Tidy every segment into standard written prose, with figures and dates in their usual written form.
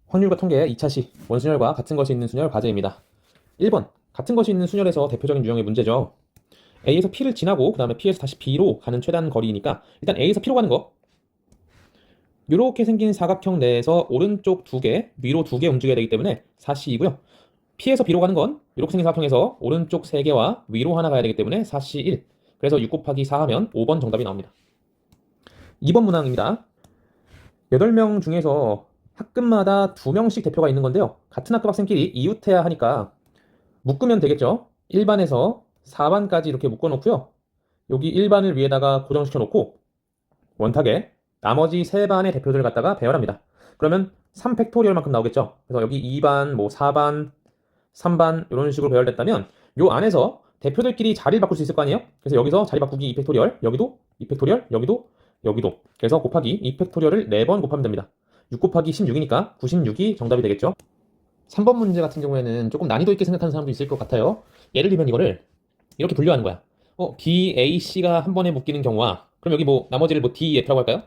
확률과 통계 2차시 원순열과 같은 것이 있는 순열 과제입니다. 1번 같은 것이 있는 순열에서 대표적인 유형의 문제죠. A에서 P를 지나고 그 다음에 P에서 다시 B로 가는 최단 거리니까 일단 A에서 P로 가는 거 이렇게 생긴 사각형 내에서 오른쪽 2개, 위로 2개 움직여야 되기 때문에 4C이고요. P에서 B로 가는 건 이렇게 생긴 사각형에서 오른쪽 3개와 위로 하나 가야 되기 때문에 4C1. 그래서 6 곱하기 4 하면 5번 정답이 나옵니다. 2번 문항입니다. 8명 중에서 학급마다 2명씩 대표가 있는 건데요. 같은 학급 학생끼리 이웃해야 하니까 묶으면 되겠죠. 1반에서 4반까지 이렇게 묶어놓고요. 여기 1반을 위에다가 고정시켜 놓고 원탁에 나머지 3반의 대표들을 갖다가 배열합니다. 그러면 3팩토리얼만큼 나오겠죠. 그래서 여기 2반, 4반, 3반 이런 식으로 배열됐다면 요 안에서 대표들끼리 자리를 바꿀 수 있을 거 아니에요? 그래서 여기서 자리 바꾸기 2팩토리얼, 여기도 2팩토리얼, 여기도. 그래서 곱하기 2팩토리얼을 4번 곱하면 됩니다. 6 곱하기 16이니까 96이 정답이 되겠죠. 3번 문제 같은 경우에는 조금 난이도 있게 생각하는 사람도 있을 것 같아요. 예를 들면 이거를 이렇게 분류하는 거야. B, A, C가 한 번에 묶이는 경우와 그럼 여기 나머지를 D, E, F라고 할까요?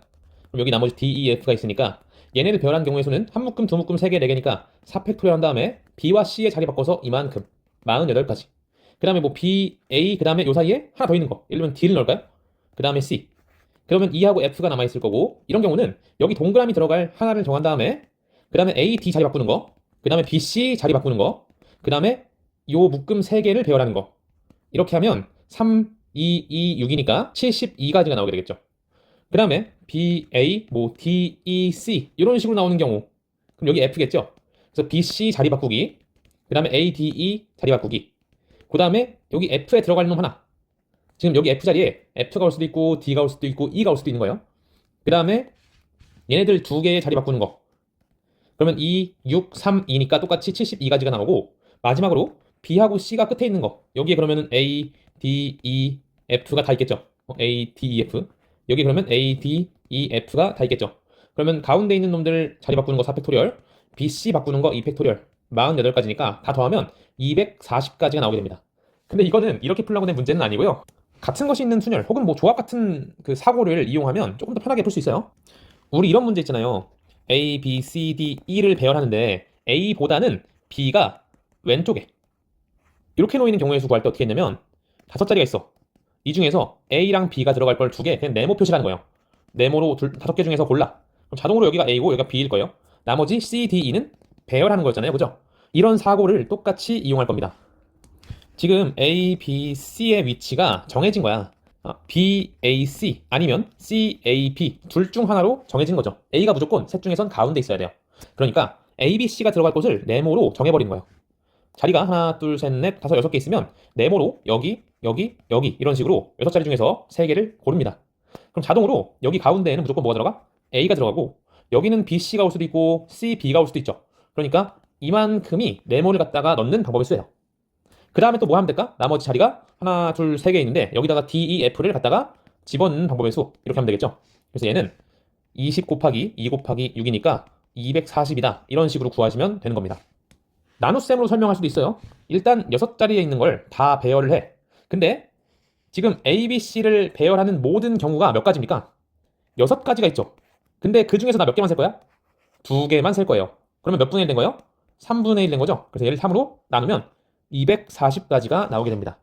그럼 여기 나머지 D, E, F가 있으니까 얘네를 배열한 경우의 수는 한 묶음, 두 묶음, 3개, 4개니까 4팩토리얼 한 다음에 B와 C의 자리 바꿔서 이만큼 48가지. 그 다음에 B, A, 그 다음에 요 사이에 하나 더 있는 거. 예를 들면 D를 넣을까요? 그 다음에 C. 그러면 E하고 F가 남아있을 거고 이런 경우는 여기 동그라미 들어갈 하나를 정한 다음에 그 다음에 A, D 자리 바꾸는 거 그 다음에 B, C 자리 바꾸는 거 그 다음에 요 묶음 3개를 배열하는 거 이렇게 하면 3, 2, 6이니까 72가지가 나오게 되겠죠. 그 다음에 B, A, D, E, C 이런 식으로 나오는 경우 그럼 여기 F겠죠. 그래서 B, C 자리 바꾸기 그 다음에 A, D, E 자리 바꾸기 그 다음에 여기 F에 들어갈 놈 하나 지금 여기 F 자리에 F가 올 수도 있고 D가 올 수도 있고 E가 올 수도 있는 거예요. 그 다음에 얘네들 2개의 자리 바꾸는 거 그러면 2, 6, 3, 2니까 똑같이 72가지가 나오고 마지막으로 B하고 C가 끝에 있는 거 여기에 그러면은 A, D, E, F가 다 있겠죠. A, D, E, F 여기 그러면 A, D, E, F가 다 있겠죠. 그러면 가운데 있는 놈들 자리 바꾸는 거 4팩토리얼 B, C 바꾸는 거 2팩토리얼 48가지니까 다 더하면 240가지가 나오게 됩니다. 근데 이거는 이렇게 풀려고 낸 문제는 아니고요. 같은 것이 있는 순열 혹은 조합 같은 그 사고를 이용하면 조금 더 편하게 풀 수 있어요. 우리 이런 문제 있잖아요. A, B, C, D, E를 배열하는데 A보다는 B가 왼쪽에 이렇게 놓이는 경우의 수 구할 때 어떻게 했냐면 5자리가 있어. 이 중에서 A랑 B가 들어갈 걸 2개 그냥 네모 표시라는 거예요. 네모로 5개 중에서 골라. 그럼 자동으로 여기가 A고 여기가 B일 거예요. 나머지 C, D, E는 배열하는 거였잖아요. 그죠? 이런 사고를 똑같이 이용할 겁니다. 지금 A, B, C의 위치가 정해진 거야. B, A, C 아니면 C, A, B 둘 중 하나로 정해진 거죠. A가 무조건 셋 중에선 가운데 있어야 돼요. 그러니까 A, B, C가 들어갈 곳을 네모로 정해버리는 거예요. 자리가 하나, 둘, 셋, 넷, 다섯, 6개 있으면 네모로 여기, 여기, 여기 이런 식으로 6자리 중에서 3개를 고릅니다. 그럼 자동으로 여기 가운데에는 무조건 뭐가 들어가? A가 들어가고 여기는 B, C가 올 수도 있고 C, B가 올 수도 있죠. 그러니까 이만큼이 네모를 갖다가 넣는 방법일 수예요. 그 다음에 또 뭐 하면 될까? 나머지 자리가 하나, 둘, 3개 있는데 여기다가 D, E, F를 갖다가 집어넣는 방법의 수 이렇게 하면 되겠죠. 그래서 얘는 20 곱하기 2 곱하기 6이니까 240이다 이런 식으로 구하시면 되는 겁니다. 나눗셈으로 설명할 수도 있어요. 일단 6자리에 있는 걸 다 배열을 해. 근데 지금 A, B, C를 배열하는 모든 경우가 몇 가지입니까? 6가지가 있죠. 근데 그 중에서 나 몇 개만 셀 거야? 2개만 셀 거예요. 그러면 몇 분의 1 된 거예요? 3분의 1 된 거죠. 그래서 얘를 3으로 나누면 240가지가 나오게 됩니다.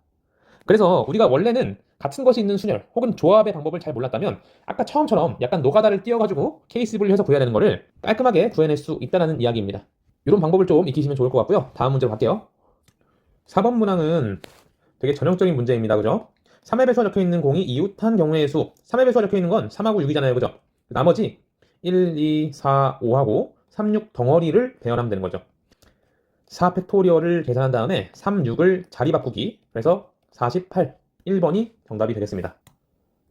그래서 우리가 원래는 같은 것이 있는 순열 혹은 조합의 방법을 잘 몰랐다면 아까 처음처럼 약간 노가다를 띄워가지고 케이스 분류해서 구해야 되는 거를 깔끔하게 구해낼 수 있다는 이야기입니다. 이런 방법을 좀 익히시면 좋을 것 같고요. 다음 문제로 갈게요. 4번 문항은 되게 전형적인 문제입니다. 그죠? 3의 배수가 적혀있는 공이 이웃한 경우의 수 3의 배수가 적혀있는 건 3하고 6이잖아요. 그죠? 나머지 1, 2, 4, 5하고 3, 6 덩어리를 배열하면 되는 거죠. 4팩토리얼을 계산한 다음에 3, 6을 자리 바꾸기 그래서 48, 1번이 정답이 되겠습니다.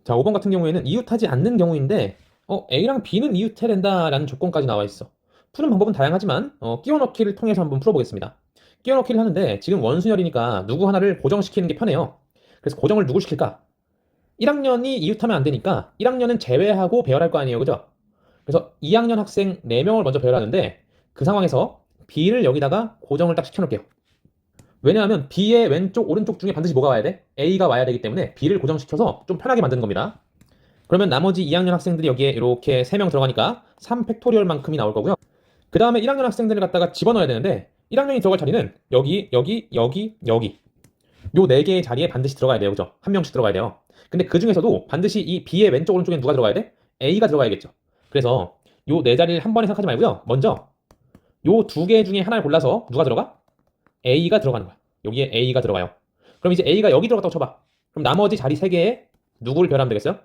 자, 5번 같은 경우에는 이웃하지 않는 경우인데 A랑 B는 이웃해야 된다라는 조건까지 나와 있어. 푸는 방법은 다양하지만 끼워 넣기를 통해서 한번 풀어보겠습니다. 끼워 넣기를 하는데 지금 원순열이니까 누구 하나를 고정시키는 게 편해요. 그래서 고정을 누구 시킬까? 1학년이 이웃하면 안 되니까 1학년은 제외하고 배열할 거 아니에요. 그죠? 그래서 2학년 학생 4명을 먼저 배열하는데 그 상황에서 B를 여기다가 고정을 딱 시켜놓을게요. 왜냐하면 B의 왼쪽, 오른쪽 중에 반드시 뭐가 와야 돼? A가 와야 되기 때문에 B를 고정시켜서 좀 편하게 만드는 겁니다. 그러면 나머지 2학년 학생들이 여기에 이렇게 3명 들어가니까 3팩토리얼만큼이 나올 거고요. 그 다음에 1학년 학생들을 갖다가 집어넣어야 되는데 1학년이 들어갈 자리는 여기, 여기, 여기, 여기 요 4개의 자리에 반드시 들어가야 돼요. 그죠? 한 명씩 들어가야 돼요. 근데 그 중에서도 반드시 이 B의 왼쪽 오른쪽엔 누가 들어가야 돼? A가 들어가야겠죠. 그래서 요 4자리를 한 번에 생각하지 말고요. 먼저 요 2개 중에 하나를 골라서 누가 들어가? A가 들어가는 거야. 여기에 A가 들어가요. 그럼 이제 A가 여기 들어갔다고 쳐봐. 그럼 나머지 자리 3개에 누구를 배열하면 되겠어요?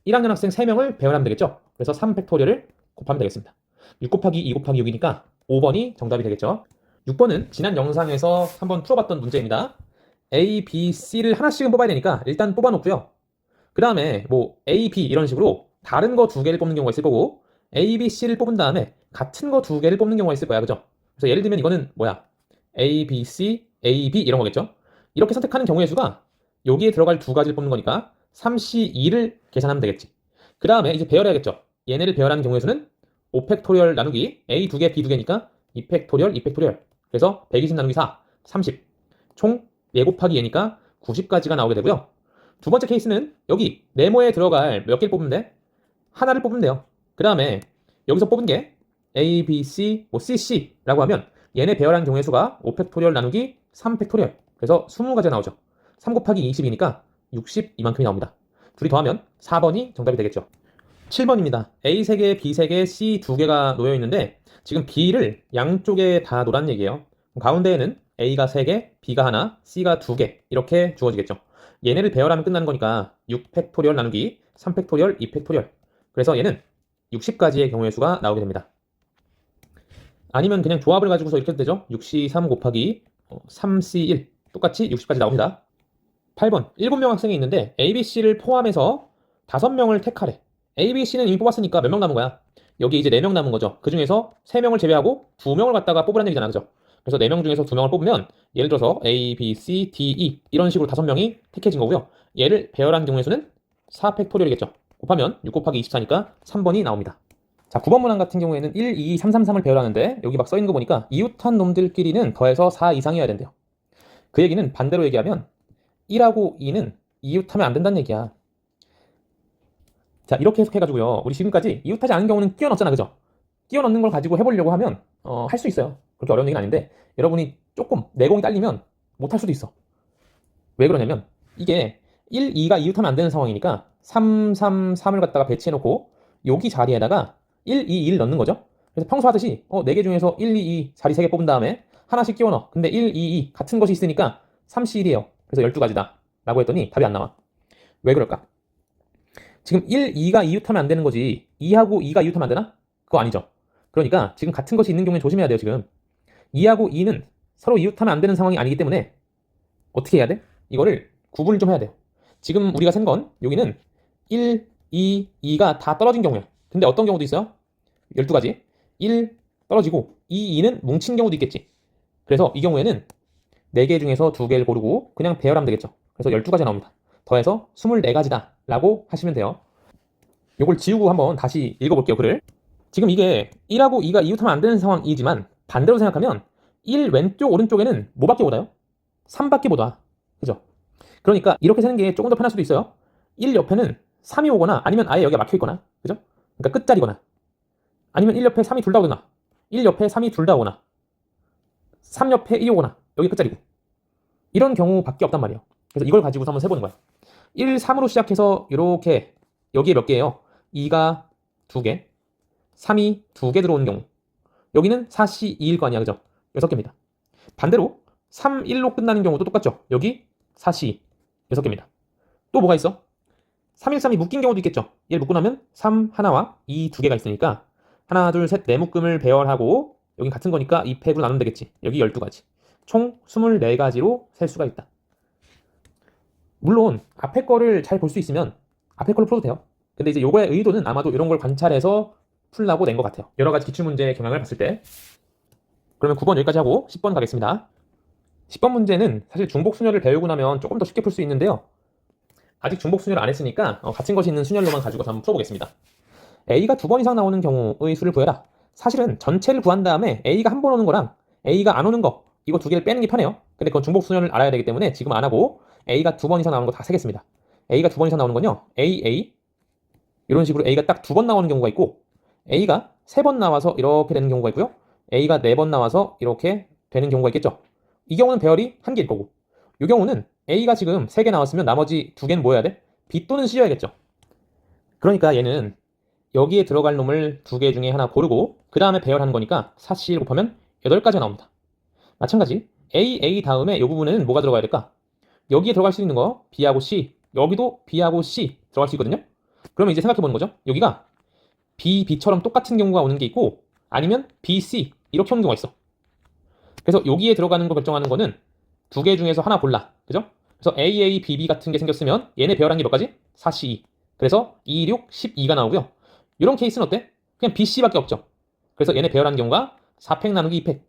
1학년 학생 3명을 배열하면 되겠죠. 그래서 3팩토리얼을 곱하면 되겠습니다. 6 곱하기 2 곱하기 6이니까 5번이 정답이 되겠죠. 6번은 지난 영상에서 한번 풀어봤던 문제입니다. A, B, C를 하나씩은 뽑아야 되니까 일단 뽑아놓고요. 그 다음에 뭐 A, B 이런 식으로 다른 거 2개를 뽑는 경우가 있을 거고 A, B, C를 뽑은 다음에 같은 거 2개를 뽑는 경우가 있을 거야. 그죠? 그래서 예를 들면 이거는 뭐야? A, B, C, A, B 이런 거겠죠? 이렇게 선택하는 경우의 수가 여기에 들어갈 2가지를 뽑는 거니까 3C2를 계산하면 되겠지. 그 다음에 이제 배열해야겠죠. 얘네를 배열하는 경우의 수는 5팩토리얼 나누기 A 2개, B 2개니까 2팩토리얼, 2팩토리얼. 그래서 120 나누기 4, 30. 총 4 곱하기 얘니까 90까지가 나오게 되고요. 두 번째 케이스는 여기 네모에 들어갈 몇 개를 뽑으면 돼? 하나를 뽑으면 돼요. 그 다음에 여기서 뽑은 게 A, B, C, 뭐 C, C라고 하면 얘네 배열한 경우의 수가 5팩토리얼 나누기 3팩토리얼. 그래서 20가지가 나오죠. 3 곱하기 20이니까 60 이만큼이 나옵니다. 둘이 더하면 4번이 정답이 되겠죠. 7번입니다. A 3개, B 3개, C 2개가 놓여 있는데 지금 B를 양쪽에 다 놓란 얘기예요. 가운데에는 A가 3개, B가 하나, C가 2개 이렇게 주어지겠죠. 얘네를 배열하면 끝나는 거니까 6팩토리얼 나누기 3팩토리얼, 2팩토리얼. 그래서 얘는 60가지의 경우의 수가 나오게 됩니다. 아니면 그냥 조합을 가지고서 이렇게 해도 되죠. 6C3 곱하기 3C1 똑같이 60까지 나옵니다. 8번 7명 학생이 있는데 A, B, C를 포함해서 5명을 택하래. A, B, C는 이미 뽑았으니까 몇 명 남은 거야? 여기 이제 4명 남은 거죠. 그 중에서 3명을 제외하고 2명을 갖다가 뽑으라는 얘기잖아. 그죠? 그래서 4명 중에서 2명을 뽑으면 예를 들어서 A, B, C, D, E 이런 식으로 5명이 택해진 거고요. 얘를 배열한 경우의 수는 4팩토리얼이겠죠. 곱하면 6 곱하기 24니까 3번이 나옵니다. 자, 9번 문항 같은 경우에는 1, 2, 3, 3, 3을 배열하는데 여기 막 써있는 거 보니까 이웃한 놈들끼리는 더해서 4 이상이어야 된대요. 그 얘기는 반대로 얘기하면 1하고 2는 이웃하면 안 된다는 얘기야. 자, 이렇게 해석해가지고요. 우리 지금까지 이웃하지 않은 경우는 끼워 넣었잖아. 그죠? 끼워 넣는 걸 가지고 해보려고 하면 할 수 있어요. 그렇게 어려운 얘기는 아닌데 여러분이 조금 내공이 딸리면 못할 수도 있어. 왜 그러냐면 이게 1, 2가 이웃하면 안 되는 상황이니까 3, 3, 3을 갖다가 배치해놓고 여기 자리에다가 1, 2, 1 넣는 거죠. 그래서 평소 하듯이 4개 중에서 1, 2, 2 자리 3개 뽑은 다음에 하나씩 끼워 넣어. 근데 1, 2, 2 같은 것이 있으니까 3C1이에요. 그래서 12가지다 라고 했더니 답이 안 나와. 왜 그럴까? 지금 1, 2가 이웃하면 안 되는 거지 2하고 2가 이웃하면 안 되나? 그거 아니죠. 그러니까 지금 같은 것이 있는 경우에 조심해야 돼요. 지금 2하고 2는 서로 이웃하면 안 되는 상황이 아니기 때문에 어떻게 해야 돼? 이거를 구분을 좀 해야 돼요. 지금 우리가 센 건 여기는 1, 2, 2가 다 떨어진 경우야. 근데 어떤 경우도 있어요? 12가지 1 떨어지고 2, 2는 뭉친 경우도 있겠지. 그래서 이 경우에는 4개 중에서 2개를 고르고 그냥 배열하면 되겠죠. 그래서 12가지 나옵니다. 더해서 24가지다 라고 하시면 돼요. 요걸 지우고 한번 다시 읽어볼게요. 글을. 지금 이게 1하고 2가 이웃하면 안 되는 상황이지만 반대로 생각하면 1 왼쪽 오른쪽에는 뭐밖에 못 와요? 3밖에 못 와. 그죠? 그러니까 이렇게 세는 게 조금 더 편할 수도 있어요. 1 옆에는 3이 오거나 아니면 아예 여기가 막혀 있거나. 그죠? 그러니까 끝자리거나. 아니면 1 옆에 3이 둘 다 오거나 1 옆에 3이 둘 다 오거나 3 옆에 1이 오거나 여기 끝자리고. 이런 경우밖에 없단 말이에요. 그래서 이걸 가지고서 한번 세보는 거야. 1, 3으로 시작해서 이렇게 여기에 몇 개예요? 2가 2개, 3이 2개 들어오는 경우. 여기는 4C 2일 거 아니야. 그죠? 6개입니다. 반대로 3, 1로 끝나는 경우도 똑같죠. 여기 4C 6개입니다. 또 뭐가 있어? 3, 1, 3이 묶인 경우도 있겠죠. 얘를 묶고 나면 3 하나와 2 2개가 있으니까 하나, 둘, 셋, 네 묶음을 배열하고 여긴 같은 거니까 2팩으로 나누면 되겠지. 여기 12가지. 총 24가지로 셀 수가 있다. 물론 앞에 거를 잘 볼 수 있으면 앞에 걸로 풀어도 돼요. 근데 이제 요거의 의도는 아마도 이런 걸 관찰해서 풀라고 낸 것 같아요. 여러 가지 기출문제 경향을 봤을 때. 그러면 9번 여기까지 하고 10번 가겠습니다. 10번 문제는 사실 중복순열을 배우고 나면 조금 더 쉽게 풀 수 있는데요. 아직 중복순열을 안 했으니까 같은 것이 있는 순열로만 가지고서 한번 풀어보겠습니다. A가 2번 이상 나오는 경우의 수를 구해라. 사실은 전체를 구한 다음에 A가 한 번 오는 거랑 A가 안 오는 거 이거 2개를 빼는 게 편해요. 근데 그건 중복순열을 알아야 되기 때문에 지금 안 하고 A가 2번 이상 나오는 거 다 세겠습니다. A가 2번 이상 나오는 건요. A, A 이런 식으로 A가 딱 2번 나오는 경우가 있고 A가 3번 나와서 이렇게 되는 경우가 있고요. A가 4번 나와서 이렇게 되는 경우가 있겠죠. 이 경우는 배열이 1개일 거고, 이 경우는 A가 지금 3개 나왔으면 나머지 2개는 뭐 해야 돼? B 또는 C여야겠죠. 그러니까 얘는 여기에 들어갈 놈을 2개 중에 하나 고르고 그 다음에 배열하는 거니까 4C1 곱하면 8가지가 나옵니다. 마찬가지 A 다음에 이 부분에는 뭐가 들어가야 될까? 여기에 들어갈 수 있는 거 B하고 C, 여기도 B하고 C 들어갈 수 있거든요. 그러면 이제 생각해 보는 거죠. 여기가 B처럼 똑같은 경우가 오는 게 있고, 아니면 BC 이렇게 오는 경우가 있어. 그래서 여기에 들어가는 거 결정하는 거는 2개 중에서 하나 골라. 그죠? 그래서 BB 같은 게 생겼으면 얘네 배열한 게 몇 가지? 4C2. 그래서 2, 6, 12가 나오고요. 이런 케이스는 어때? 그냥 BC밖에 없죠. 그래서 얘네 배열한 경우가 4팩 나누기 2팩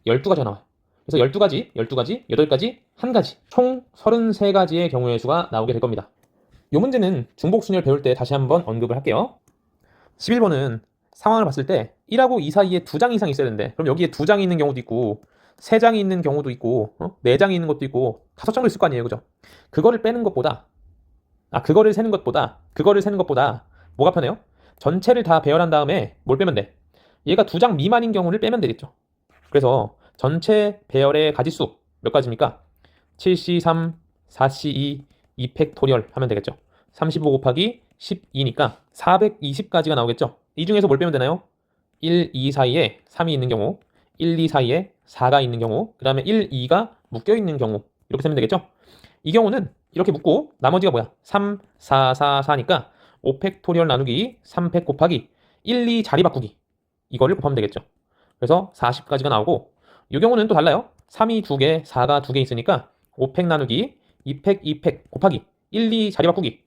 12가지가 나와요. 그래서 12가지, 8가지, 1가지 총 33가지의 경우의 수가 나오게 될 겁니다. 이 문제는 중복순열 배울 때 다시 한번 언급을 할게요. 11번은 상황을 봤을 때 1하고 2 사이에 2장 이상 있어야 되는데, 그럼 여기에 2장이 있는 경우도 있고 3장이 있는 경우도 있고 4장이 있는 것도 있고 5장도 있을 거 아니에요. 그죠? 그거를 빼는 것보다 그거를 세는 것보다 뭐가 편해요? 전체를 다 배열한 다음에 뭘 빼면 돼? 얘가 2장 미만인 경우를 빼면 되겠죠. 그래서 전체 배열의 가지수 몇 가지입니까? 7C3, 4C2, 2팩토리얼 하면 되겠죠. 35 곱하기 12니까 420가지가 나오겠죠. 이 중에서 뭘 빼면 되나요? 1, 2 사이에 3이 있는 경우, 1, 2 사이에 4가 있는 경우, 그 다음에 1, 2가 묶여있는 경우, 이렇게 세면 되겠죠. 이 경우는 이렇게 묶고 나머지가 뭐야? 3, 4, 4, 4니까 5팩토리얼 나누기 3팩 곱하기 1, 2 자리 바꾸기, 이거를 곱하면 되겠죠. 그래서 40가지가 나오고, 이 경우는 또 달라요. 3이 2개, 4가 2개 있으니까 5팩 나누기 2팩, 2팩 곱하기 1, 2 자리 바꾸기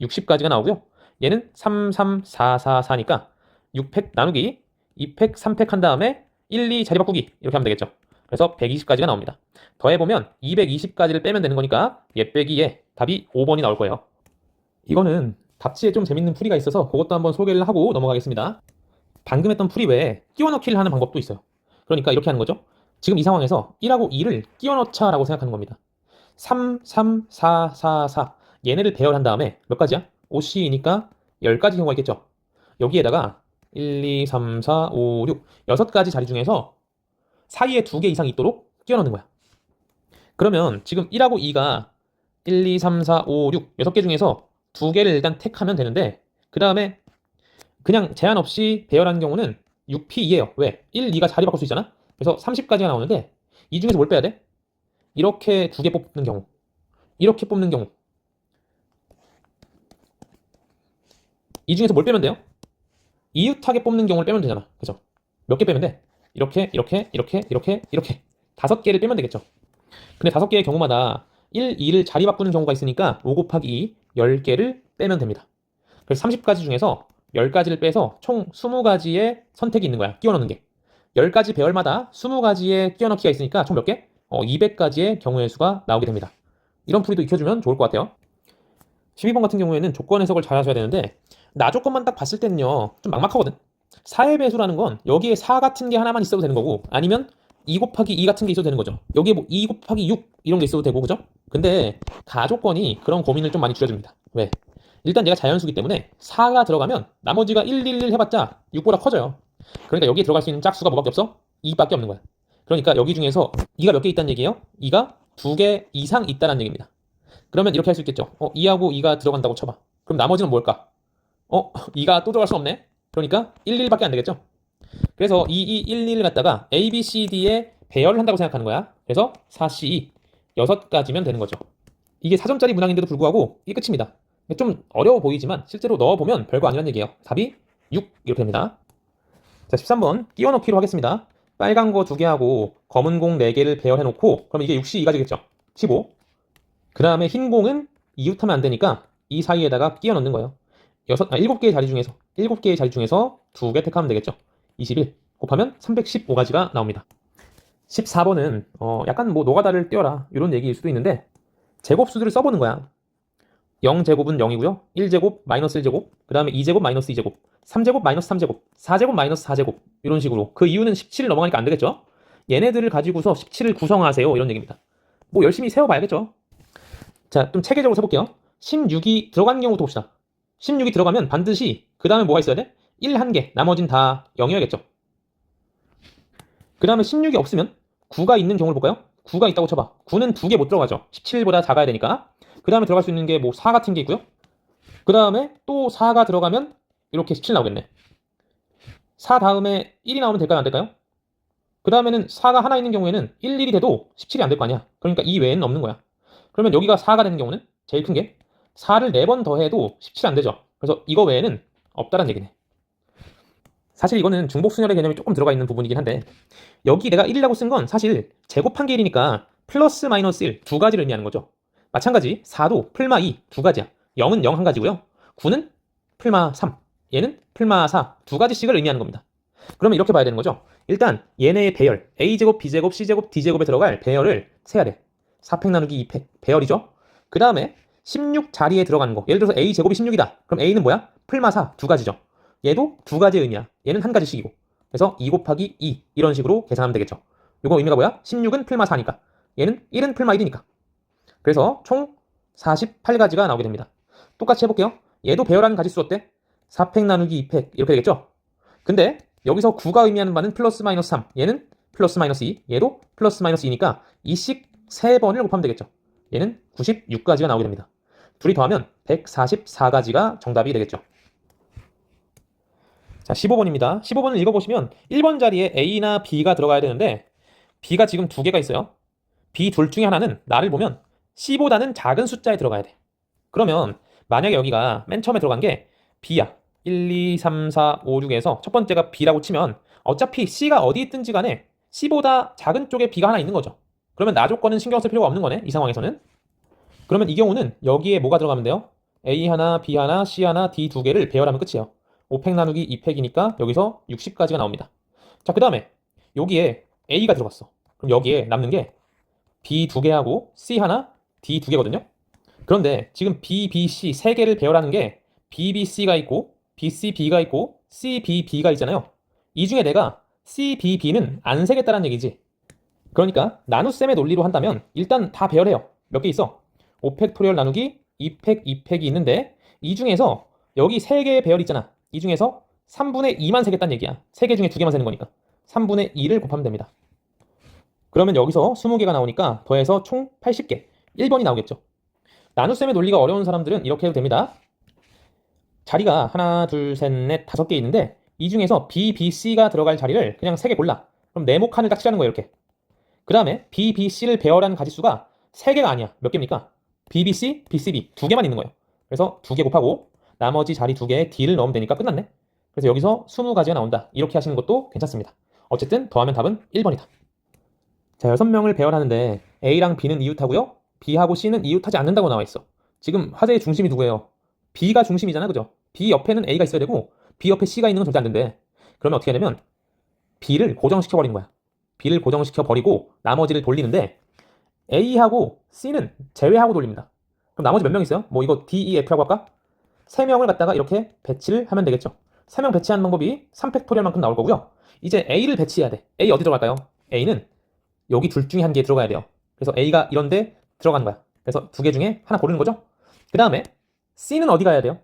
60가지가 나오고요. 얘는 3, 3, 4, 4, 4니까 6팩 나누기 2팩, 3팩 한 다음에 1, 2 자리 바꾸기 이렇게 하면 되겠죠. 그래서 120가지가 나옵니다. 더해보면 220가지를 빼면 되는 거니까 얘 빼기 얘 답이 5번이 나올 거예요. 이거는 답지에 좀 재밌는 풀이가 있어서 그것도 한번 소개를 하고 넘어가겠습니다. 방금 했던 풀이 외에 끼워 넣기를 하는 방법도 있어요. 그러니까 이렇게 하는 거죠. 지금 이 상황에서 1하고 2를 끼워 넣자라고 생각하는 겁니다. 3, 3, 4, 4, 4 얘네를 배열한 다음에 몇 가지야? 5C이니까 10가지 경우가 있겠죠. 여기에다가 1, 2, 3, 4, 5, 6 6가지 자리 중에서 사이에 2개 이상 있도록 끼워 넣는 거야. 그러면 지금 1하고 2가 1, 2, 3, 4, 5, 6 6개 중에서 2개를 일단 택하면 되는데, 그 다음에 그냥 제한 없이 배열하는 경우는 6P2예요. 왜? 1, 2가 자리 바꿀 수 있잖아. 그래서 30가지가 나오는데 이 중에서 뭘 빼야 돼? 이렇게 2개 뽑는 경우, 이렇게 뽑는 경우, 이 중에서 뭘 빼면 돼요? 이웃하게 뽑는 경우를 빼면 되잖아. 그죠? 몇 개 빼면 돼? 이렇게 5개를 빼면 되겠죠. 근데 5개의 경우마다 1, 2를 자리 바꾸는 경우가 있으니까 5 곱하기 2, 10개를 빼면 됩니다. 그래서 30가지 중에서 10가지를 빼서 총 20가지의 선택이 있는 거야. 끼워 넣는 게. 10가지 배열마다 20가지의 끼워 넣기가 있으니까 총 몇 개? 200가지의 경우의 수가 나오게 됩니다. 이런 풀이도 익혀주면 좋을 것 같아요. 12번 같은 경우에는 조건 해석을 잘 하셔야 되는데, 나 조건만 딱 봤을 때는요 좀 막막하거든. 4의 배수라는 건 여기에 4 같은 게 하나만 있어도 되는 거고, 아니면 2 곱하기 2 같은 게 있어도 되는 거죠. 여기에 뭐 2 곱하기 6 이런 게 있어도 되고, 그죠? 근데 가조건이 그런 고민을 좀 많이 줄여줍니다. 왜? 일단 얘가 자연수기 때문에 4가 들어가면 나머지가 1, 1, 1 해봤자 6보다 커져요. 그러니까 여기에 들어갈 수 있는 짝수가 뭐밖에 없어? 2밖에 없는 거야. 그러니까 여기 중에서 2가 몇 개 있다는 얘기예요? 2가 2개 이상 있다는 얘기입니다. 그러면 이렇게 할 수 있겠죠. 2하고 2가 들어간다고 쳐봐. 그럼 나머지는 뭘까? 2가 또 들어갈 수 없네. 그러니까 1, 1밖에 안 되겠죠. 그래서 2, 2, 1, 1을 갖다가 A, B, C, D에 배열을 한다고 생각하는 거야. 그래서 4, C, 2 6가지면 되는 거죠. 이게 4점짜리 문항인데도 불구하고 이게 끝입니다. 좀 어려워 보이지만 실제로 넣어보면 별거 아니란 얘기예요. 답이 6 이렇게 됩니다. 자, 13번 끼워 넣기로 하겠습니다. 빨간 거 2개 하고 검은 공 4개를 배열해 놓고, 그럼 이게 6C2가 되겠죠. 15. 그 다음에 흰 공은 이웃하면 안 되니까 이 사이에다가 끼워 넣는 거예요. 7개의 자리 중에서 2개 택하면 되겠죠. 21 곱하면 315가지가 나옵니다. 14번은 약간 뭐 노가다를 떼어라 이런 얘기일 수도 있는데, 제곱수들을 써보는 거야. 0제곱은 0이고요. 1제곱 마이너스 1제곱, 그 다음에 2제곱 마이너스 2제곱, 3제곱 마이너스 3제곱, 4제곱 마이너스 4제곱, 이런 식으로. 그 이유는 17을 넘어가니까 안 되겠죠. 얘네들을 가지고서 17을 구성하세요 이런 얘기입니다. 뭐 열심히 세워봐야겠죠. 자, 좀 체계적으로 세볼게요. 16이 들어가는 경우부터 봅시다. 16이 들어가면 반드시 그 다음에 뭐가 있어야 돼? 1 1개, 나머진 다 0이어야겠죠. 그 다음에 16이 없으면 9가 있는 경우를 볼까요? 9가 있다고 쳐봐. 9는 2개 못 들어가죠. 17보다 작아야 되니까. 그 다음에 들어갈 수 있는 게 뭐 4 같은 게 있고요. 그 다음에 또 4가 들어가면 이렇게 17 나오겠네. 4 다음에 1이 나오면 될까요? 안 될까요? 그 다음에는 4가 하나 있는 경우에는 1, 1이 돼도 17이 안 될 거 아니야. 그러니까 이 외에는 없는 거야. 그러면 여기가 4가 되는 경우는 제일 큰 게 4를 4번 더해도 17이 안 되죠. 그래서 이거 외에는 없다는 얘기네. 사실 이거는 중복순열의 개념이 조금 들어가 있는 부분이긴 한데 여기 내가 1이라고 쓴 건 사실 제곱한 게 1이니까 플러스 마이너스 1 두 가지를 의미하는 거죠. 마찬가지 4도 풀마 2 두 가지야. 0은 0 한 가지고요. 9는 풀마 3 얘는 풀마 4 두 가지씩을 의미하는 겁니다. 그러면 이렇게 봐야 되는 거죠. 일단 얘네의 배열 a제곱 b제곱 c제곱 d제곱에 들어갈 배열을 세야 돼. 4팩 나누기 2팩 배열이죠. 그 다음에 16 자리에 들어가는 거 예를 들어서 a제곱이 16이다. 그럼 a는 뭐야? 풀마 4 두 가지죠. 얘도 두 가지의 의미야. 얘는 한 가지씩이고. 그래서 2 곱하기 2 이런 식으로 계산하면 되겠죠. 이거 의미가 뭐야? 16은 풀마 4니까. 얘는 1은 풀마 1이니까. 그래서 총 48가지가 나오게 됩니다. 똑같이 해볼게요. 얘도 배열하는 가지수 어때? 4팩 나누기 2팩 이렇게 되겠죠? 근데 여기서 9가 의미하는 바는 플러스 마이너스 3 얘는 플러스 마이너스 2 얘도 플러스 마이너스 2니까 2씩 3번을 곱하면 되겠죠. 얘는 96가지가 나오게 됩니다. 둘이 더하면 144가지가 정답이 되겠죠. 자, 15번입니다. 15번을 읽어보시면 1번 자리에 A나 B가 들어가야 되는데 B가 지금 두 개가 있어요. B 둘 중에 하나는 나를 보면 C보다는 작은 숫자에 들어가야 돼. 그러면 만약에 여기가 맨 처음에 들어간 게 B야. 1, 2, 3, 4, 5, 6에서 첫 번째가 B라고 치면 어차피 C가 어디 있든지 간에 C보다 작은 쪽에 B가 하나 있는 거죠. 그러면 나 조건은 신경 쓸 필요가 없는 거네. 이 상황에서는. 그러면 이 경우는 여기에 뭐가 들어가면 돼요? A 하나, B 하나, C 하나, D 두 개를 배열하면 끝이에요. 5팩 나누기 2팩이니까 여기서 60가지가 나옵니다. 자, 그 다음에 여기에 A가 들어갔어. 그럼 여기에 남는 게 B 두 개하고 C 하나, D 두 개거든요. 그런데 지금 B, B, C 세 개를 배열하는 게 B, B, C가 있고 B, C, B가 있고 C, B, B가 있잖아요. 이 중에 내가 C, B, B는 안 세겠다는 얘기지. 그러니까 나눗셈의 논리로 한다면 일단 다 배열해요. 몇 개 있어? 5팩토리얼 나누기 2팩, 2팩이 있는데 이 중에서 여기 3개의 배열이 있잖아. 이 중에서 3분의 2만 세겠다는 얘기야. 3개 중에 2개만 세는 거니까. 3분의 2를 곱하면 됩니다. 그러면 여기서 20개가 나오니까 더해서 총 80개. 1번이 나오겠죠. 나눗셈의 논리가 어려운 사람들은 이렇게 해도 됩니다. 자리가 하나, 둘, 셋, 넷, 5개 있는데 이 중에서 B, B, C가 들어갈 자리를 그냥 3개 골라. 그럼 네모 칸을 딱 칠하는 거예요. 이렇게. 그 다음에 B, B, C를 배열한 가지수가 3개가 아니야. 몇 개입니까? B, B, C, B, C, B 2개만 있는 거예요. 그래서 2개 곱하고 나머지 자리 2개에 D를 넣으면 되니까 끝났네. 그래서 여기서 20가지가 나온다. 이렇게 하시는 것도 괜찮습니다. 어쨌든 더하면 답은 1번이다. 자, 6명을 배열하는데 A랑 B는 이웃하고요. B하고 C는 이웃하지 않는다고 나와 있어. 지금 화제의 중심이 누구예요? B가 중심이잖아. 그죠? B 옆에는 A가 있어야 되고 B 옆에 C가 있는 건 절대 안 된대. 그러면 어떻게 하냐면 B를 고정시켜 버리는 거야. B를 고정시켜 버리고 나머지를 돌리는데 A하고 C는 제외하고 돌립니다. 그럼 나머지 몇 명 있어요? 뭐 이거 D, E, F라고 할까? 3명을 갖다가 이렇게 배치를 하면 되겠죠. 3명 배치하는 방법이 3팩토리얼만큼 나올 거고요. 이제 A를 배치해야 돼. A 어디 들어갈까요? A는 여기 둘 중에 한 개에 들어가야 돼요. 그래서 A가 이런데 들어가는 거야. 그래서 2개 중에 하나 고르는 거죠. 그 다음에 C는 어디 가야 돼요?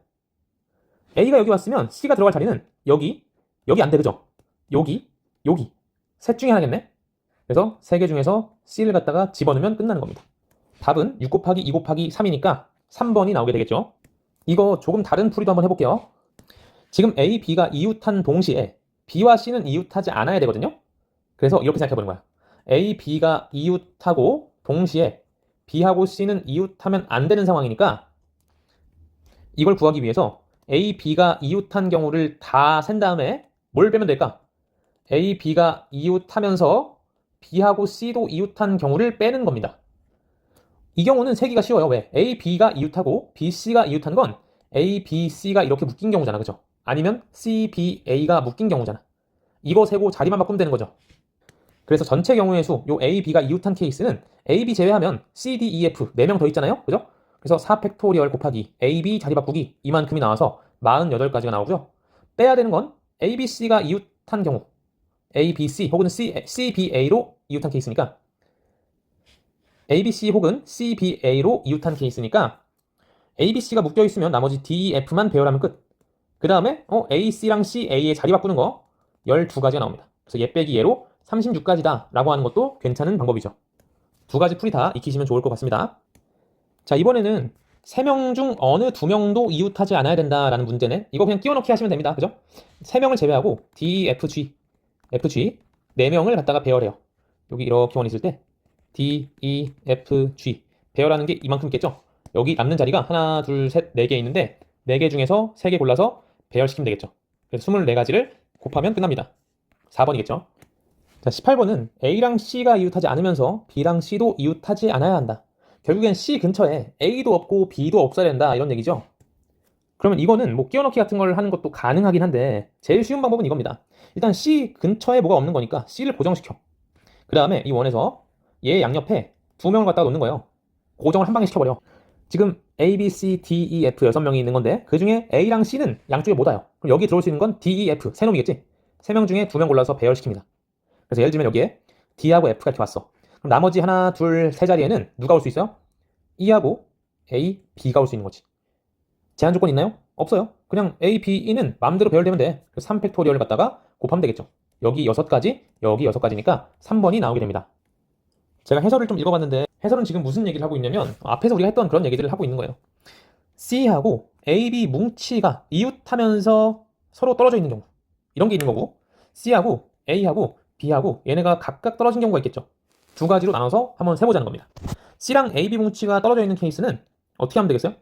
A가 여기 왔으면 C가 들어갈 자리는 여기 안 돼. 그죠? 여기 셋 중에 하나겠네. 그래서 3개 중에서 C를 갖다가 집어넣으면 끝나는 겁니다. 답은 6 곱하기 2 곱하기 3이니까 3번이 나오게 되겠죠. 이거 조금 다른 풀이도 한번 해볼게요. 지금 A, B가 이웃한 동시에 B와 C는 이웃하지 않아야 되거든요. 그래서 이렇게 생각해보는 거야. A, B가 이웃하고 동시에 B하고 C는 이웃하면 안 되는 상황이니까 이걸 구하기 위해서 A, B가 이웃한 경우를 다 센 다음에 뭘 빼면 될까? A, B가 이웃하면서 B하고 C도 이웃한 경우를 빼는 겁니다. 이 경우는 세기가 쉬워요. 왜? A, B가 이웃하고 B, C가 이웃한 건 A, B, C가 이렇게 묶인 경우잖아. 그죠? 아니면 C, B, A가 묶인 경우잖아. 이거 세고 자리만 바꾸면 되는 거죠. 그래서 전체 경우의 수, 요 A, B가 이웃한 케이스는 A, B 제외하면 C, D, E, F 4명 더 있잖아요. 그죠? 그래서 4팩토리얼 곱하기 A, B 자리 바꾸기 이만큼이 나와서 48가지가 나오고요. 빼야 되는 건 A, B, C가 이웃한 경우 A, B, C 혹은 C, B, A로 이웃한 케이스니까 A, B, C 혹은 C, B, A로 이웃한 케이스니까 A, B, C가 묶여있으면 나머지 D, E, F만 배열하면 끝. 그 다음에 A, C랑 C, A의 자리 바꾸는 거 12가지가 나옵니다. 그래서 얘 빼기 얘로 36가지다 라고 하는 것도 괜찮은 방법이죠. 두 가지 풀이 다 익히시면 좋을 것 같습니다. 자, 이번에는 3명 중 어느 2명도 이웃하지 않아야 된다라는 문제네. 이거 그냥 끼워넣기 하시면 됩니다. 그죠? 3명을 제외하고 D, F, G, 4명을 갖다가 배열해요. 여기 이렇게 원있을 때 D, E, F, G 배열하는 게 이만큼 있겠죠? 여기 남는 자리가 하나, 둘, 셋, 4개 있는데 4개 중에서 3개 골라서 배열시키면 되겠죠. 그래서 24가지를 곱하면 끝납니다. 4번이겠죠. 자, 18번은 A랑 C가 이웃하지 않으면서 B랑 C도 이웃하지 않아야 한다. 결국엔 C 근처에 A도 없고 B도 없어야 된다 이런 얘기죠. 그러면 이거는 뭐 끼워넣기 같은 걸 하는 것도 가능하긴 한데 제일 쉬운 방법은 이겁니다. 일단 C 근처에 뭐가 없는 거니까 C를 고정시켜. 그 다음에 이 원에서 얘 양옆에 2명을 갖다가 놓는 거예요. 고정을 한 방에 시켜버려. 지금 A, B, C, D, E, F 6명이 있는 건데 그 중에 A랑 C는 양쪽에 못 와요. 그럼 여기 들어올 수 있는 건 D, E, F 3놈이겠지? 3명 중에 2명 골라서 배열시킵니다. 그래서 예를 들면 여기에 D하고 F가 이렇게 왔어. 그럼 나머지 하나, 둘, 세 자리에는 누가 올 수 있어요? E하고 A, B가 올 수 있는 거지. 제한 조건 있나요? 없어요. 그냥 A, B, E는 마음대로 배열되면 돼. 그래서 3팩토리얼을 갖다가 곱하면 되겠죠. 여기 6가지, 여기 6가지니까 3번이 나오게 됩니다. 제가 해설을 좀 읽어봤는데 해설은 지금 무슨 얘기를 하고 있냐면 앞에서 우리가 했던 그런 얘기들을 하고 있는 거예요. C하고 A, B 뭉치가 이웃하면서 서로 떨어져 있는 경우 이런 게 있는 거고 C하고 A하고 B하고 얘네가 각각 떨어진 경우가 있겠죠. 두 가지로 나눠서 한번 세보자는 겁니다. C랑 A, B 뭉치가 떨어져 있는 케이스는 어떻게 하면 되겠어요?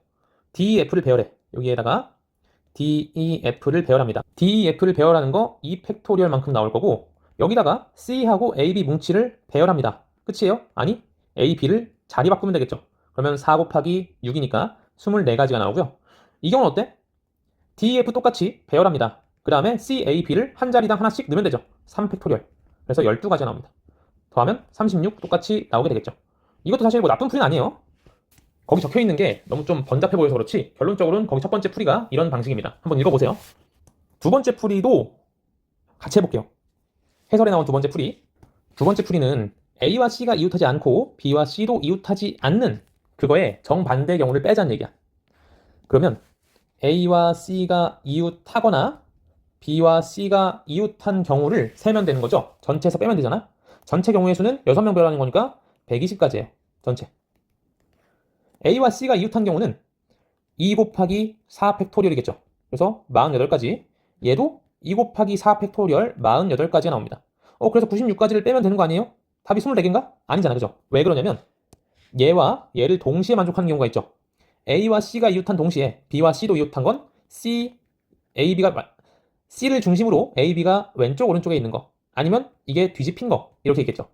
D, E, F를 배열해. 여기에다가 D, E, F를 배열합니다. D, E, F를 배열하는 거 2팩토리얼만큼 나올 거고 여기다가 C하고 A, B 뭉치를 배열합니다. 끝이에요? 아니, A, B를 자리 바꾸면 되겠죠. 그러면 4 곱하기 6이니까 24가지가 나오고요. 이 경우는 어때? D, E, F 똑같이 배열합니다. 그 다음에 C, A, B를 한 자리당 하나씩 넣으면 되죠. 3팩토리얼. 그래서 12가지가 나옵니다. 더하면 36 똑같이 나오게 되겠죠. 이것도 사실 뭐 나쁜 풀이는 아니에요. 거기 적혀 있는 게 너무 좀 번잡해 보여서 그렇지 결론적으로는 거기 첫 번째 풀이가 이런 방식입니다. 한번 읽어보세요. 두 번째 풀이도 같이 해볼게요. 해설에 나온 두 번째 풀이. 두 번째 풀이는 A와 C가 이웃하지 않고 B와 C도 이웃하지 않는 그거의 정반대의 경우를 빼자는 얘기야. 그러면 A와 C가 이웃하거나 B와 C가 이웃한 경우를 세면 되는 거죠. 전체에서 빼면 되잖아. 전체 경우의 수는 6명 배열하는 거니까 120가지예요. 전체. A와 C가 이웃한 경우는 2 곱하기 4 팩토리얼이겠죠. 그래서 48가지. 얘도 2 곱하기 4 팩토리얼 48가지가 나옵니다. 그래서 96가지를 빼면 되는 거 아니에요? 답이 24개인가? 아니잖아, 그죠? 왜 그러냐면 얘와 얘를 동시에 만족하는 경우가 있죠. A와 C가 이웃한 동시에 B와 C도 이웃한 건 C, C를 중심으로 A, B가 왼쪽, 오른쪽에 있는 거. 아니면 이게 뒤집힌 거. 이렇게 있겠죠.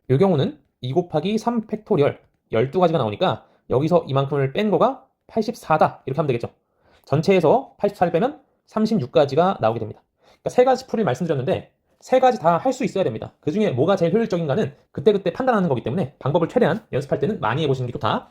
이 경우는 2 곱하기 3 팩토리얼 12가지가 나오니까 여기서 이만큼을 뺀 거가 84다. 이렇게 하면 되겠죠. 전체에서 84를 빼면 36가지가 나오게 됩니다. 그러니까 세 가지 풀을 말씀드렸는데 세 가지 다 할 수 있어야 됩니다. 그 중에 뭐가 제일 효율적인가는 그때그때 판단하는 거기 때문에 방법을 최대한 연습할 때는 많이 해보시는 게 좋다.